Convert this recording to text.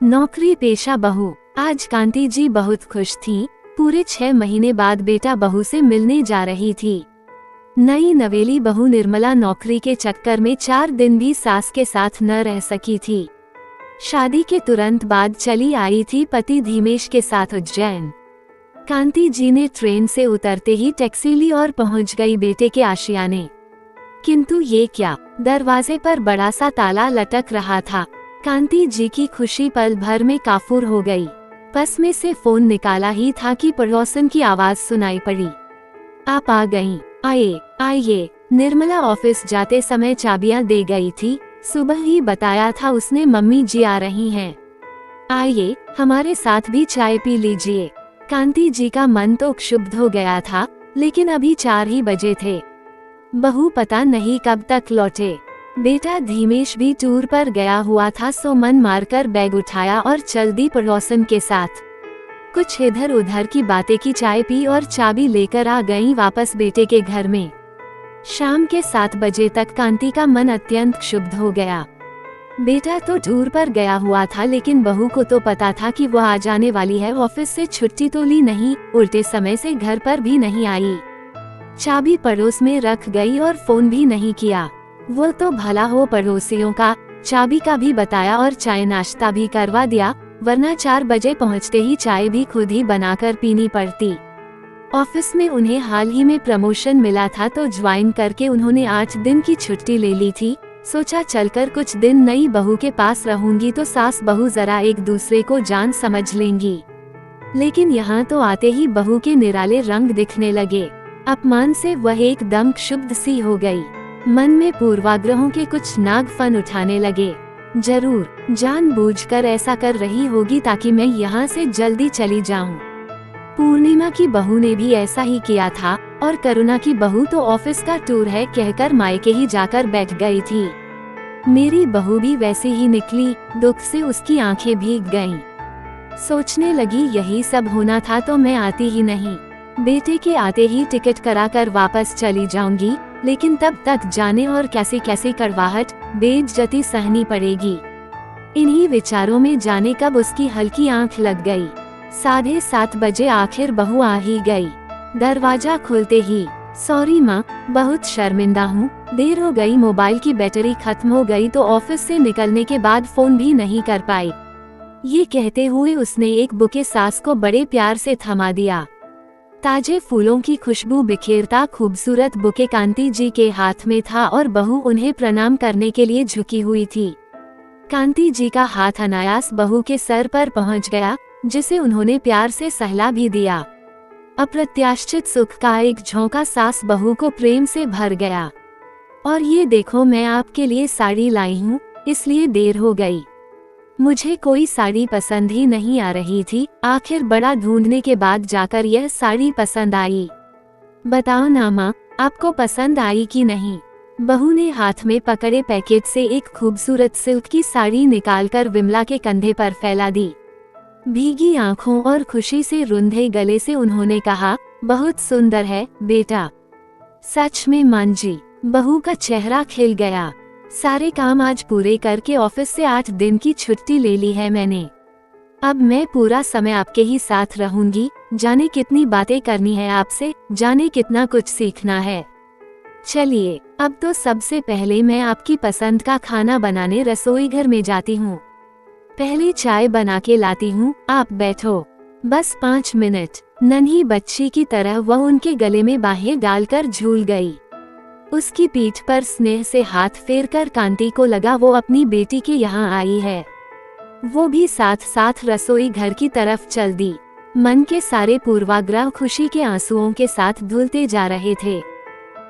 नौकरी पेशा बहू। आज कांति जी बहुत खुश थीं। पूरे 6 महीने बाद बेटा बहू से मिलने जा रही थी। नई नवेली बहू निर्मला नौकरी के चक्कर में 4 दिन भी सास के साथ न रह सकी थी। शादी के तुरंत बाद चली आई थी पति धीमेश के साथ उज्जैन। कांति जी ने ट्रेन से उतरते ही टैक्सी ली और पहुंच गई बेटे के आशियाने। किंतु ये क्या, दरवाजे पर बड़ा सा ताला लटक रहा था। कांति जी की खुशी पल भर में काफूर हो गई। बस में से फोन निकाला ही था कि पड़ोसन की आवाज सुनाई पड़ी। आप आ गईं? आइए। निर्मला ऑफिस जाते समय चाबियां दे गई थी। सुबह ही बताया था उसने, मम्मी जी आ रही हैं। आइए, हमारे साथ भी चाय पी लीजिए। कांति जी का मन तो क्षुब्ध हो गया था, लेकिन अभी 4 ही बजे थे। बहू पता नहीं कब तक लौटे। बेटा धीमेश भी टूर पर गया हुआ था, सो मन मारकर बैग उठाया और चल दी पड़ोसन के साथ। कुछ इधर उधर की बातें की, चाय पी और चाबी लेकर आ गई वापस बेटे के घर में। शाम के 7 बजे तक कांति का मन अत्यंत क्षुब्ध हो गया। बेटा तो टूर पर गया हुआ था, लेकिन बहू को तो पता था कि वह आ जाने वाली है। ऑफिस से छुट्टी तो ली नहीं, उल्टे समय से घर पर भी नहीं आई। चाबी पड़ोस में रख गई और फोन भी नहीं किया। वो तो भला हो पड़ोसियों का, चाबी का भी बताया और चाय नाश्ता भी करवा दिया, वरना 4 बजे पहुंचते ही चाय भी खुद ही बनाकर पीनी पड़ती। ऑफिस में उन्हें हाल ही में प्रमोशन मिला था, तो ज्वाइन करके उन्होंने 8 दिन की छुट्टी ले ली थी। सोचा चलकर कुछ दिन नई बहू के पास रहूंगी तो सास बहू जरा एक दूसरे को जान समझ लेंगी। लेकिन यहाँ तो आते ही बहू के निराले रंग दिखने लगे। अपमान से वह एकदम क्षुब्ध सी हो गई। मन में पूर्वाग्रहों के कुछ नाग फन उठाने लगे। जरूर जानबूझकर ऐसा कर रही होगी ताकि मैं यहाँ से जल्दी चली जाऊं। पूर्णिमा की बहू ने भी ऐसा ही किया था, और करुणा की बहू तो ऑफिस का टूर है कहकर मायके ही जाकर बैठ गई थी। मेरी बहू भी वैसी ही निकली। दुख से उसकी आंखें भीग गईं। सोचने लगी यही सब होना था तो मैं आती ही नहीं। बेटे के आते ही टिकट कराकर वापस चली जाऊंगी, लेकिन तब तक जाने और कैसे कैसे कड़वाहट, बेइज्जती सहनी पड़ेगी। इन्हीं विचारों में जाने कब उसकी हल्की आंख लग गई। 7:30 बजे आखिर बहू आ ही गई। दरवाजा खुलते ही, सॉरी माँ, बहुत शर्मिंदा हूँ, देर हो गई, मोबाइल की बैटरी खत्म हो गई तो ऑफिस से निकलने के बाद फोन भी नहीं कर पाई। ये कहते हुए उसने एक बुके सास को बड़े प्यार से थमा दिया। ताजे फूलों की खुशबू बिखेरता खूबसूरत बुके कांति जी के हाथ में था और बहू उन्हें प्रणाम करने के लिए झुकी हुई थी। कांति जी का हाथ अनायास बहू के सर पर पहुंच गया, जिसे उन्होंने प्यार से सहला भी दिया। अप्रत्याशित सुख का एक झोंका सास बहू को प्रेम से भर गया। और ये देखो, मैं आपके लिए साड़ी लाई हूँ, इसलिए देर हो गई। मुझे कोई साड़ी पसंद ही नहीं आ रही थी, आखिर बड़ा ढूंढने के बाद जाकर यह साड़ी पसंद आई। बताओ ना माँ, आपको पसंद आई कि नहीं? बहू ने हाथ में पकड़े पैकेट से एक खूबसूरत सिल्क की साड़ी निकालकर विमला के कंधे पर फैला दी। भीगी आंखों और खुशी से रुंधे गले से उन्होंने कहा, बहुत सुंदर है बेटा। सच में मां जी, बहू का चेहरा खिल गया। सारे काम आज पूरे करके ऑफिस से 8 दिन की छुट्टी ले ली है मैंने। अब मैं पूरा समय आपके ही साथ रहूंगी। जाने कितनी बातें करनी है आपसे, जाने कितना कुछ सीखना है। चलिए, अब तो सबसे पहले मैं आपकी पसंद का खाना बनाने रसोई घर में जाती हूँ। पहले चाय बना के लाती हूँ, आप बैठो। बस 5 मिनट। नन्ही बच्ची की तरह वह उनके गले में बाहें डालकर झूल गई। उसकी पीठ पर स्नेह से हाथ फेरकर कांति को लगा वो अपनी बेटी के यहाँ आई है। वो भी साथ साथ रसोई घर की तरफ चल दी। मन के सारे पूर्वाग्रह खुशी के आंसुओं के साथ धुलते जा रहे थे।